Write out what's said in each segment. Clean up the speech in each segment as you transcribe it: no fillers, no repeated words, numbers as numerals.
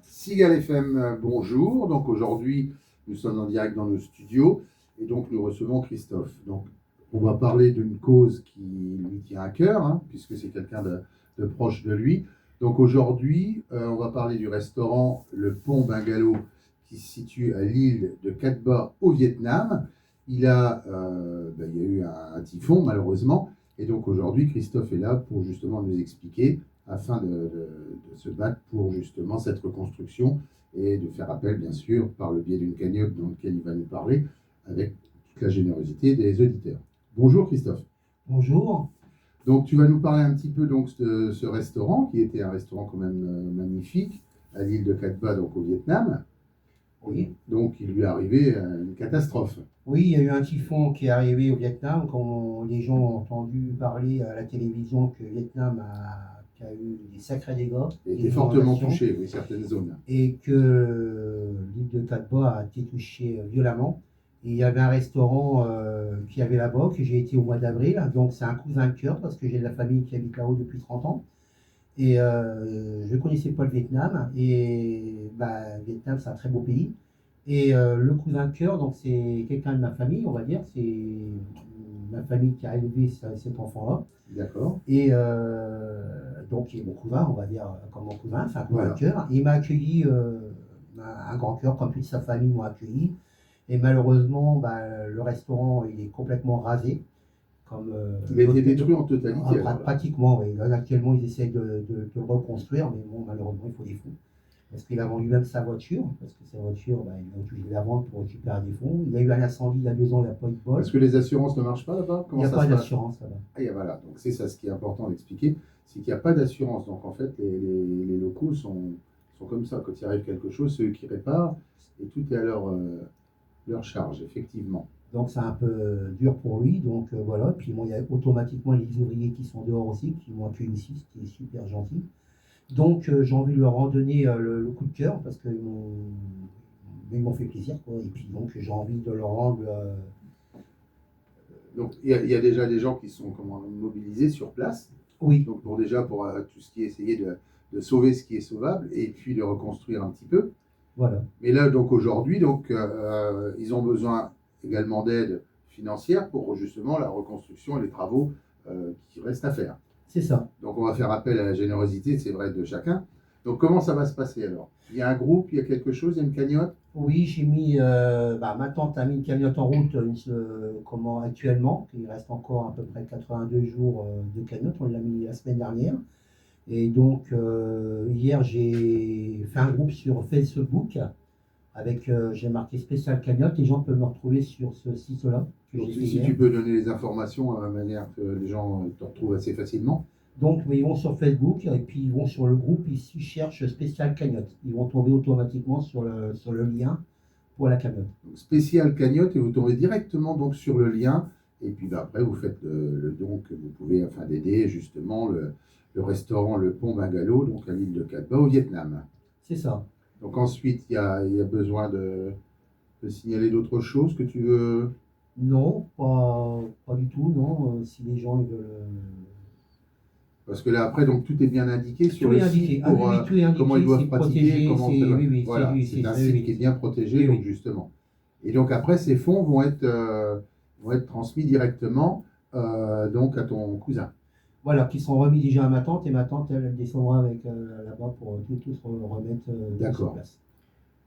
Sigal FM, bonjour. Donc aujourd'hui, nous sommes en direct dans nos studios et donc nous recevons Christophe. Donc on va parler d'une cause qui lui tient à cœur, puisque c'est quelqu'un de proche de lui. Donc aujourd'hui, on va parler du restaurant Le Pont Bungalow qui se situe à l'île de Cat Ba au Vietnam. Il y a eu un typhon malheureusement. Et donc aujourd'hui, Christophe est là pour justement nous expliquer afin de se battre pour justement cette reconstruction et de faire appel, bien sûr, par le biais d'une cagnotte dans laquelle il va nous parler, avec toute la générosité des auditeurs. Bonjour Christophe. Bonjour. Donc tu vas nous parler un petit peu donc, de ce restaurant, qui était un restaurant quand même magnifique, à l'île de Cat Ba, donc au Vietnam. Oui. Donc il lui est arrivé une catastrophe. Oui, il y a eu un typhon qui est arrivé au Vietnam, quand les gens ont entendu parler à la télévision que le Vietnam a eu des sacrés dégâts. Il a été fortement touché, oui, certaines zones. Et que l'île de Cat Ba a été touchée violemment. Et il y avait un restaurant qui avait là-bas, que j'ai été au mois d'avril. Donc c'est un cousin de cœur, parce que j'ai de la famille qui habite là-haut depuis 30 ans. Et je ne connaissais pas le Vietnam. Et le Vietnam, c'est un très beau pays. Et le cousin de cœur, donc c'est quelqu'un de ma famille, on va dire. C'est ma famille qui a élevé cet enfant-là. D'accord. Et donc, il est mon cousin, on va dire, comme mon cousin, c'est un cousin de cœur. Il m'a accueilli, un grand cœur, comme toute sa famille m'ont accueilli. Et malheureusement, le restaurant, il est complètement rasé. Il a été détruit en totalité. Pratiquement, oui. Là, actuellement, ils essaient de le reconstruire, mais bon, malheureusement, il faut des fonds. Parce qu'il a vendu même sa voiture, parce que sa voiture, il a obligé de la vendre pour récupérer des fonds. Il y a eu un incendie il y a 2 ans, il n'y a pas eu de bol. Parce que les assurances ne marchent pas là-bas? Il n'y a pas d'assurance là-bas. Ah, voilà, donc c'est ça ce qui est important d'expliquer, c'est qu'il n'y a pas d'assurance. Donc en fait, les locaux sont comme ça. Quand il arrive quelque chose, c'est eux qui réparent et tout est à leur charge, effectivement. Donc c'est un peu dur pour lui, donc voilà. Puis bon, il y a automatiquement les ouvriers qui sont dehors aussi, qui m'ont accueilli ici, ce qui est super gentil. Donc j'ai envie de leur en donner le coup de cœur, parce qu'ils m'ont fait plaisir, quoi. Et puis donc j'ai envie de leur rendre... Donc il y a déjà des gens qui sont mobilisés sur place. Oui. Donc pour tout ce qui est essayer de sauver ce qui est sauvable et puis de reconstruire un petit peu. Voilà. Mais là, donc aujourd'hui, ils ont besoin également d'aide financière pour justement la reconstruction et les travaux qui restent à faire. C'est ça. Donc on va faire appel à la générosité, c'est vrai, de chacun. Donc comment ça va se passer alors? Il y a un groupe, il y a quelque chose, il y a une cagnotte? Oui, j'ai mis, ma tante a mis une cagnotte en route actuellement. Il reste encore à peu près 82 jours de cagnotte, on l'a mis la semaine dernière. Et donc hier j'ai fait un groupe sur Facebook avec, j'ai marqué spécial cagnotte. Les gens peuvent me retrouver sur ce site-là. Donc si tu peux donner les informations à la manière que les gens te retrouvent assez facilement. Donc ils vont sur Facebook et puis ils vont sur le groupe, ils cherchent spécial cagnotte. Ils vont tomber automatiquement sur le lien pour la cagnotte. Donc, spécial cagnotte et vous tombez directement donc sur le lien. Et puis après vous faites le don que vous pouvez afin d'aider justement le restaurant Le Pont Bungalow, donc à l'île de Cat Ba au Vietnam. C'est ça. Donc ensuite il y a besoin de signaler d'autres choses que tu veux? Non, pas du tout, non. Si les gens ils veulent... Parce que là, après, donc, tout est bien indiqué sur le site pour comment ils doivent pratiquer, protégé, voilà, c'est un site qui est bien protégé, donc justement. Et donc après, ces fonds vont être transmis directement donc à ton cousin. Voilà, qui sont remis déjà à ma tante, et ma tante, elle descendra avec là-bas pour tout se remettre sur place.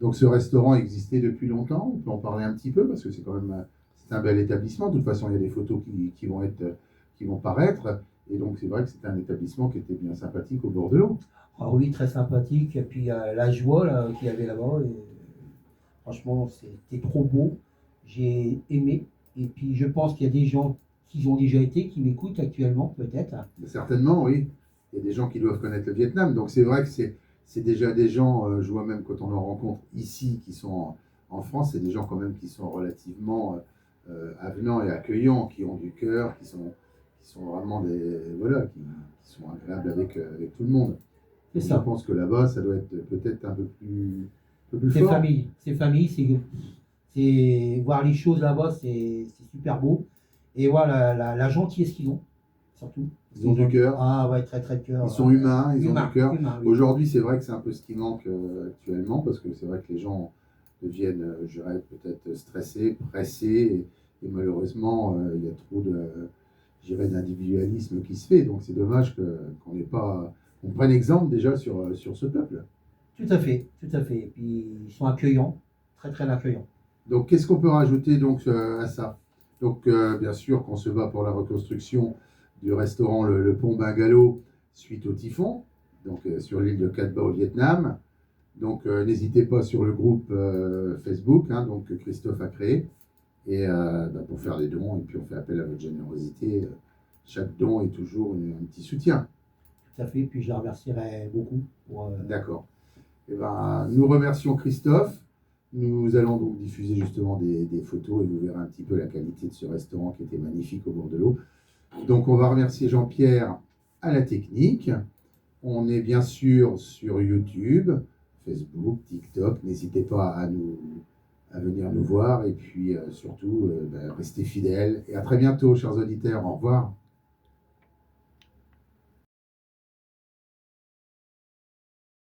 Donc ce restaurant existait depuis longtemps, on peut en parler un petit peu, parce que c'est quand même un bel établissement. De toute façon, il y a des photos qui vont paraître. Et donc, c'est vrai que c'était un établissement qui était bien sympathique au bord de l'eau. Ah oui, très sympathique. Et puis, la joie qu'il y avait là-bas. Franchement, c'était trop beau. J'ai aimé. Et puis, je pense qu'il y a des gens qui ont déjà été, qui m'écoutent actuellement, peut-être. Certainement, oui. Il y a des gens qui doivent connaître le Vietnam. Donc, c'est vrai que c'est déjà des gens, je vois même quand on en rencontre ici, qui sont en France, c'est des gens quand même qui sont relativement avenants et accueillants, qui ont du cœur, qui sont vraiment qui sont agréables avec tout le monde. C'est ça. Je pense que là-bas, ça doit être peut-être un peu plus fort. C'est famille, c'est voir les choses là-bas, c'est super beau. Et voilà la gentillesse qu'ils ont. surtout. Ils ont du cœur. Ah ouais, très très de cœur. Ils sont humains, ils ont du cœur. Oui. Aujourd'hui, c'est vrai que c'est un peu ce qui manque actuellement, parce que c'est vrai que les gens deviennent, je dirais, peut-être stressés, pressés, et malheureusement, il y a trop de, je dirais, d'individualisme qui se fait. Donc c'est dommage qu'on n'ait pas, on prenne exemple déjà sur ce peuple. Tout à fait, tout à fait. Et puis ils sont accueillants, très très accueillants. Donc qu'est-ce qu'on peut rajouter donc à ça? Donc bien sûr qu'on se bat pour la reconstruction du restaurant le Pont Bungalow suite au typhon, donc sur l'île de Cat Ba au Vietnam. Donc n'hésitez pas sur le groupe Facebook, hein, donc que Christophe a créé, et pour faire des dons, et puis on fait appel à votre générosité. Chaque don est toujours un petit soutien. Tout à fait. Puis je les remercierai beaucoup pour. D'accord. Eh ben, nous remercions Christophe. Nous allons donc diffuser justement des photos et vous verrez un petit peu la qualité de ce restaurant qui était magnifique au bord de l'eau. Donc on va remercier Jean-Pierre à la technique. On est bien sûr sur YouTube, Facebook, TikTok. N'hésitez pas à venir nous voir et puis surtout restez fidèles. Et à très bientôt, chers auditeurs. Au revoir.